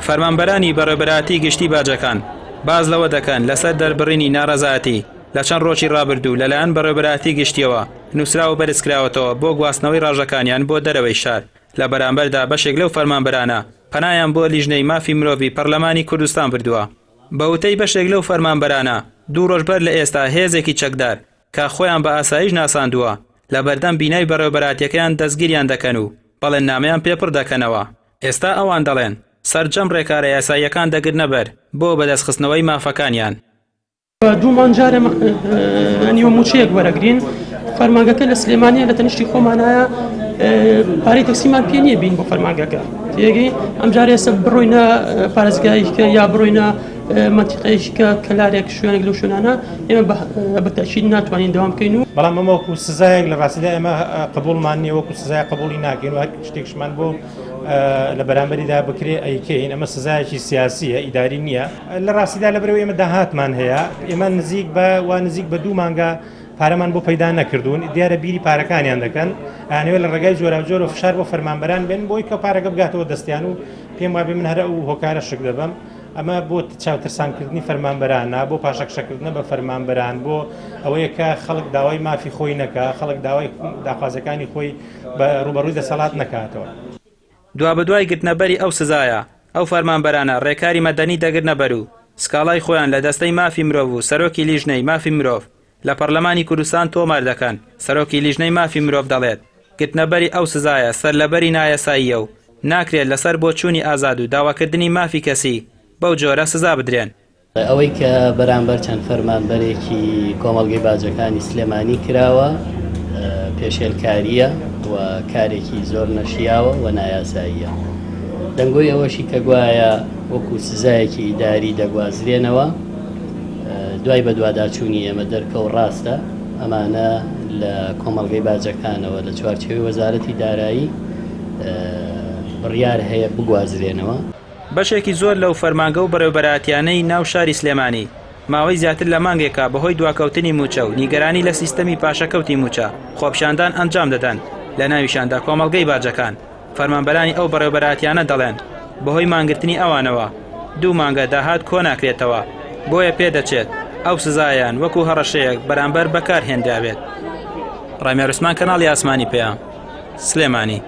فەرمانبەرانی بەڕێوەبەرایەتی گشتی باجەکان باز لەوە دەکەن لەسەر دەربڕینی ناڕەزایەتی لە چەند ڕۆژی ڕابردوو لەلایەن بەڕێوەبەرایەتی گشتیەوە نووسرا و بەرزکراوەتەوە بۆ گواستنەوەی ڕاژەکانیان بۆ دەرەوەی شار. لە بەرامبەردا بەشێک لەو فەرمانبەرانە پەنایان بۆ لیژنەی مافی مرۆڤی پەرلەمانی کوردستان بردووە. بەوتەی بەشێک لەو فەرمانبەرانە 2 ڕۆژ بەر لە ئێستا هێزێکی چەکدار کە خۆیان بە ئاسایش ناساندووە لە بەردەم بینای بەڕێوەبەرایەتیەکەیان دەستگیریان دەکەن و بەڵێننامەیان پێپڕ دەکەنەوە. ئێستا ئەوان دەڵێن سەرجەم ڕێکارە یاساییەکان دەگرنە بەر بۆ بەدەستخستنەوەی مافەکانیان. دوومان جارە نیوە موچەیەک وەرەگرین فەرمانگەکە لە سلێمانیە لە تەنیشتی خۆمانایە پارەی تەکسیمان پێ نییە بین بۆ فەرمانگەکە تێگەی ئەم جارە ئێستا بڕۆینە پارێزگاییکە یا بڕۆینە منتیقەیەکە کەلارێک شوێنێک لەو شوێنانە ئێمە بەتەشید ناتوانین دەوام بکەین و بەڵام ئەمە وەکو سزایەک لە ڕاستیدا ئێمە قبوڵمان نییە وەکو سزای قبوڵی ناکەین و شتێکشمان بۆ لە بەرامبەریدا بکرێ ئەیکەین. ئەمە سزایەکی سیاسیە ئیداری نییە. لە ڕاستیدا لەبەرەوە ئێمە داهاتمان هەیە ئێمە نزیک بە 2 مانگە پارەمان بۆ پەیدا نەکردوون دیارە بیری پارەکانیان دەکەن ئەنوێ لە ڕێگای جۆرا و فشار بۆ فەرمانبەران بێن بۆی کە پارەکە بگاتەوە دەستیان و پێم وابێ من هەرە و هۆکارە شک دەبم. ئەمە بۆ چاوترسانکردنی فەرمانبەرانە بۆ پاشەکشەکردنە بە فەرمانبەران بۆ ئەوەیە کە خەڵک داوای مافی خۆی نەکە خەڵک داوای داخوازەکانی خۆی بە ڕوبەڕووی دەسەڵات نەکاتەوە. دوا بەدوای گرتنەبەری ئەو سزایە ئەو فەرمانبەرانە ڕێکاری مەدەنی دەگرنە بەر و سکاڵای خۆیان لە دەستەی مافی مرۆڤ و سەرۆکی لیژنەی مافی مرۆڤ لە پەرلەمانی کوردستان تۆمار دەکەن. سەرۆکی لیژنەی مافی مرۆڤ دەڵێت گرتنەبەری ئەو سزایە سەرلەبەری نایەساییە و ناکرێت لەسەر بۆ چوونی ئازاد و داواکردنی مافی کەسی بەو جۆرە سزا بدرێن. ئەوەی کە بەرامبەر چەند فەرمانبەرێکی کۆمەڵگەی باجەکانی سلێمانی کراوە پێشێلکاریە و کارێکی زۆر نەشیاوە و نایاساییە. دەنگۆی ئەوەشی کە گوایە وەکو سزایەکی ئیداری دەگوازرێنەوە دوای بە دوواداچوونی ئێمە دەرکە و ڕاستە ئەمانە لە کۆمەڵگەی باجەکانەوە لە چوارچێوەی وەزارەتی دارایی بڕیار هەیە بگوازرێنەوە. بەشێکی زۆر لەو فەرمانگە و بەڕێوەبەرایەتیانەی ناو شاری سلێمانی ماوەی زیاتر لە مانگێکە بەهۆی دواکەوتنی موچە و نیگەرانی لە سیستەمی پاشەکەوتی موچە خۆپشاندان ئەنجام دەدەن لە ناویشاندا کۆمەڵگەی باجەکان. فەرمانبەرانی ئەو بەڕێوەبەرایەتیانە دەڵێن بەهۆی مانگرتنی ئەوانەوە 2 مانگە داهات کۆ ناکرێتەوە بۆیە پێدەچێت ئەو سزایان وەکو هەڕەشەیەک بەرامبەر بەکارهێنرابێت. ڕامێر عوسمان کەناڵی ئاسمانی پێیان سلێمانی.